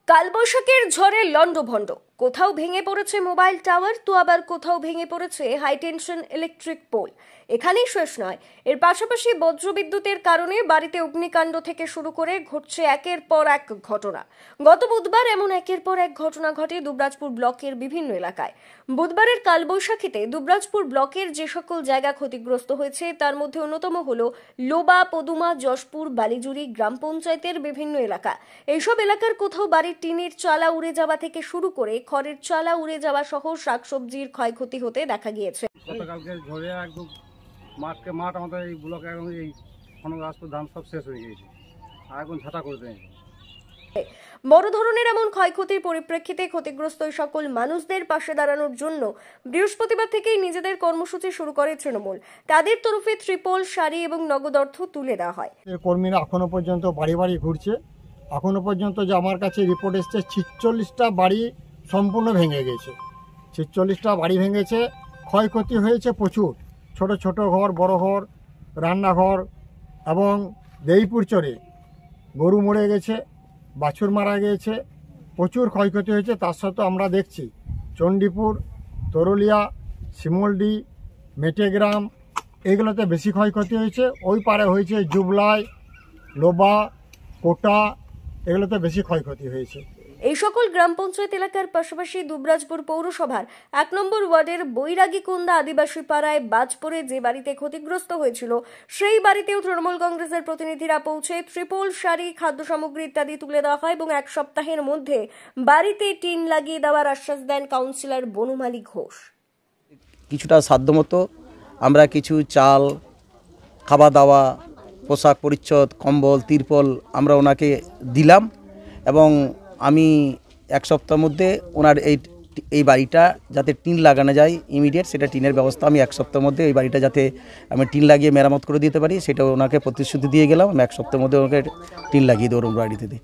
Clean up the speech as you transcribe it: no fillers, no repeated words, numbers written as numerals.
কালবৈশাখীর ঝড়ে লন্ডভন্ড, কোথাও ভেঙে পড়েছে মোবাইল টাওয়ার, তো আবার কোথাও ভেঙে পড়েছে হাই টেনশন ইলেকট্রিক পোল। এখানেই শেষ নয়, এর পাশাপাশি বজ্রবিদ্যুতের কারণে বাড়িতে অগ্নিকাণ্ড থেকে শুরু করে ঘটছে একের পর এক ঘটনা। গত বুধবার এমন একের পর এক ঘটনা ঘটে দুবরাজপুর ব্লকের বিভিন্ন এলাকায়। বুধবারের কালবৈশাখীতে দুবরাজপুর ব্লকের যে সকল জায়গা ক্ষতিগ্রস্ত হয়েছে তার মধ্যে অন্যতম হল লোবা, পদুমা, যশপুর, বালিজুরি গ্রাম পঞ্চায়েতের বিভিন্ন এলাকা। এইসব এলাকার কোথাও বাড়ির টিনের চালা উড়ে যাওয়া থেকে শুরু করে খড়ের চালা উড়ে যাওয়া সহ শাকসবজির ক্ষয়ক্ষতি হতে দেখা গিয়েছে। গতকালকে ঝড়ে একদম মাঠ আমাদের এই ব্লকে এবং এই খনগাছপুর ধান সব শেষ হয়ে গিয়েছে, আর এখন ঝাঁটা করে দেয়। বড় ধরনের এমন ক্ষয়ক্ষতির পরিপ্রেক্ষিতে ক্ষতিগ্রস্ত সকল মানুষদের পাশে দাঁড়ানোর জন্য বৃহস্পতিবার থেকেই নিজেদের কর্মসূচি শুরু করে তৃণমূল। তাদের তরফে ত্রিপল, শাড়ি এবং নগদ অর্থ তুলে দেওয়া হয়। কর্মীরা এখনো পর্যন্ত বাড়ি বাড়ি ঘুরছে। এখনো পর্যন্ত যে আমার কাছে রিপোর্ট এসছে 46টা বাড়ি সম্পূর্ণ ভেঙে গেছে। 46টা বাড়ি ভেঙেছে, ক্ষয়ক্ষতি হয়েছে প্রচুর। ছোট ছোট ঘর, বড় ঘর, রান্নাঘর এবং দেইপুর চরে গরু মরে গেছে, বাছুর মারা গিয়েছে, প্রচুর ক্ষয়ক্ষতি হয়েছে। তার সাথে আমরা দেখছি চণ্ডীপুর, তরুলিয়া, শিমলডি, মেটেগ্রাম এগুলোতে বেশি ক্ষয়ক্ষতি হয়েছে। ওই পারে হয়েছে জুবলাই, লোবা, কোটা, এগুলোতে বেশি ক্ষয়ক্ষতি হয়েছে। এই সকল গ্রাম পঞ্চায়েত এলাকার পাশাপাশি দুবরাজপুর পৌরসভার 1 নম্বর ওয়ার্ডের বৈরাগীকুন্দা আদিবাসী পাড়ায় বাজপুরে যে বাড়িতে ক্ষতিগ্রস্ত হয়েছিল সেই বাড়িতেও তৃণমূল কংগ্রেসের প্রতিনিধিরা পৌঁছে ত্রিপল, শাড়ি, খাদ্য সামগ্রী ইত্যাদি তুলে দেওয়া হয় এবং 1 সপ্তাহের মধ্যে বাড়িতে টিন লাগিয়ে দেওয়ার আশ্বাস দেন কাউন্সিলর বনমালী ঘোষ। কিছুটা সাধ্যমতো আমরা কিছু চাল, খাওয়া দাওয়া, পোশাক পরিচ্ছদ, কম্বল, তিরপল আমরা ওনাকে দিলাম এবং আমি 1 সপ্তাহের মধ্যে ওনার এই বাড়িটা যাতে টিন লাগানো যায় ইমিডিয়েট, সেটা টিনের ব্যবস্থা আমি 1 সপ্তাহের মধ্যে এই বাড়িটা যাতে আমি টিন লাগিয়ে মেরামত করে দিতে পারি সেটা ওনাকে প্রতিশ্রুতি দিয়ে গেলাম। আমি 1 সপ্তাহের মধ্যে ওনাকে টিন লাগিয়ে দেবো বাড়িতে।